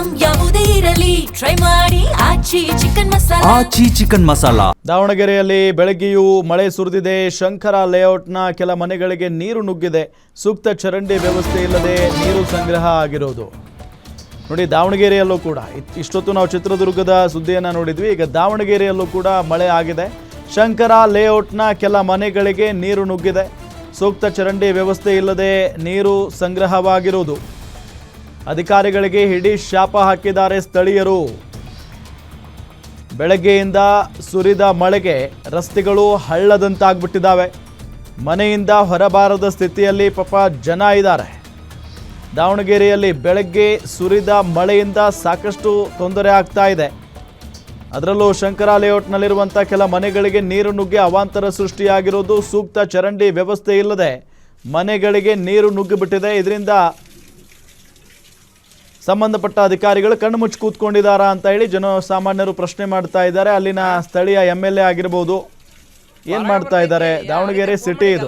Item ಯಾವುದೇ ಇರಲಿ try ಮಾಡಿ ಆಚಿ ಚಿಕನ್ ಮಸಾಲಾ. ದಾವಣಗೆರೆಯಲ್ಲಿ ಬೆಳಗ್ಗೆಯೂ ಮಳೆ ಸುರಿದಿದೆ. ಶಂಕರ ಲೇಔಟ್ನ ಕೆಲ ಮನೆಗಳಿಗೆ ನೀರು ನುಗ್ಗಿದೆ. ಸೂಕ್ತ ಚರಂಡಿ ವ್ಯವಸ್ಥೆ ಇಲ್ಲದೆ ನೀರು ಸಂಗ್ರಹ ಆಗಿರೋದು ನೋಡಿ. ದಾವಣಗೆರೆಯಲ್ಲೂ ಕೂಡ ಇಷ್ಟೊತ್ತು ನಾವು ಚಿತ್ರದುರ್ಗದ ಸುದ್ದಿಯನ್ನು ನೋಡಿದ್ವಿ. ಈಗ ದಾವಣಗೆರೆಯಲ್ಲೂ ಕೂಡ ಮಳೆ ಆಗಿದೆ. ಶಂಕರ ಲೇಔಟ್ನ ಕೆಲ ಮನೆಗಳಿಗೆ ನೀರು ನುಗ್ಗಿದೆ. ಸೂಕ್ತ ಚರಂಡಿ ವ್ಯವಸ್ಥೆ ಇಲ್ಲದೆ ನೀರು ಸಂಗ್ರಹವಾಗಿರುವುದು. ಅಧಿಕಾರಿಗಳಿಗೆ ಹಿಡಿ ಶಾಪ ಹಾಕಿದ್ದಾರೆ ಸ್ಥಳೀಯರು. ಬೆಳಗ್ಗೆಯಿಂದ ಸುರಿದ ಮಳೆಗೆ ರಸ್ತೆಗಳು ಹಳ್ಳದಂತಾಗ್ಬಿಟ್ಟಿದ್ದಾವೆ. ಮನೆಯಿಂದ ಹೊರಬಾರದ ಸ್ಥಿತಿಯಲ್ಲಿ ಪಾಪ ಜನ ಇದ್ದಾರೆ. ದಾವಣಗೆರೆಯಲ್ಲಿ ಬೆಳಗ್ಗೆ ಸುರಿದ ಮಳೆಯಿಂದ ಸಾಕಷ್ಟು ತೊಂದರೆ ಆಗ್ತಾ ಇದೆ. ಅದರಲ್ಲೂ ಶಂಕರ ಲೇಔಟ್ನಲ್ಲಿರುವಂಥ ಕೆಲ ಮನೆಗಳಿಗೆ ನೀರು ನುಗ್ಗಿ ಅವಾಂತರ ಸೃಷ್ಟಿಯಾಗಿರೋದು. ಸೂಕ್ತ ಚರಂಡಿ ವ್ಯವಸ್ಥೆ ಇಲ್ಲದೆ ಮನೆಗಳಿಗೆ ನೀರು ನುಗ್ಗಿಬಿಟ್ಟಿದೆ. ಇದರಿಂದ ಸಂಬಂಧಪಟ್ಟ ಅಧಿಕಾರಿಗಳು ಕಣ್ಣು ಮುಚ್ಚಿ ಕೂತ್ಕೊಂಡಿದ್ದಾರಾ ಅಂತ ಹೇಳಿ ಜನಸಾಮಾನ್ಯರು ಪ್ರಶ್ನೆ ಮಾಡ್ತಾ ಇದ್ದಾರೆ. ಅಲ್ಲಿನ ಸ್ಥಳೀಯ MLA ಆಗಿರ್ಬೋದು, ಏನ್ ಮಾಡ್ತಾ ಇದ್ದಾರೆ? ದಾವಣಗೆರೆ ಸಿಟಿ ಇದು.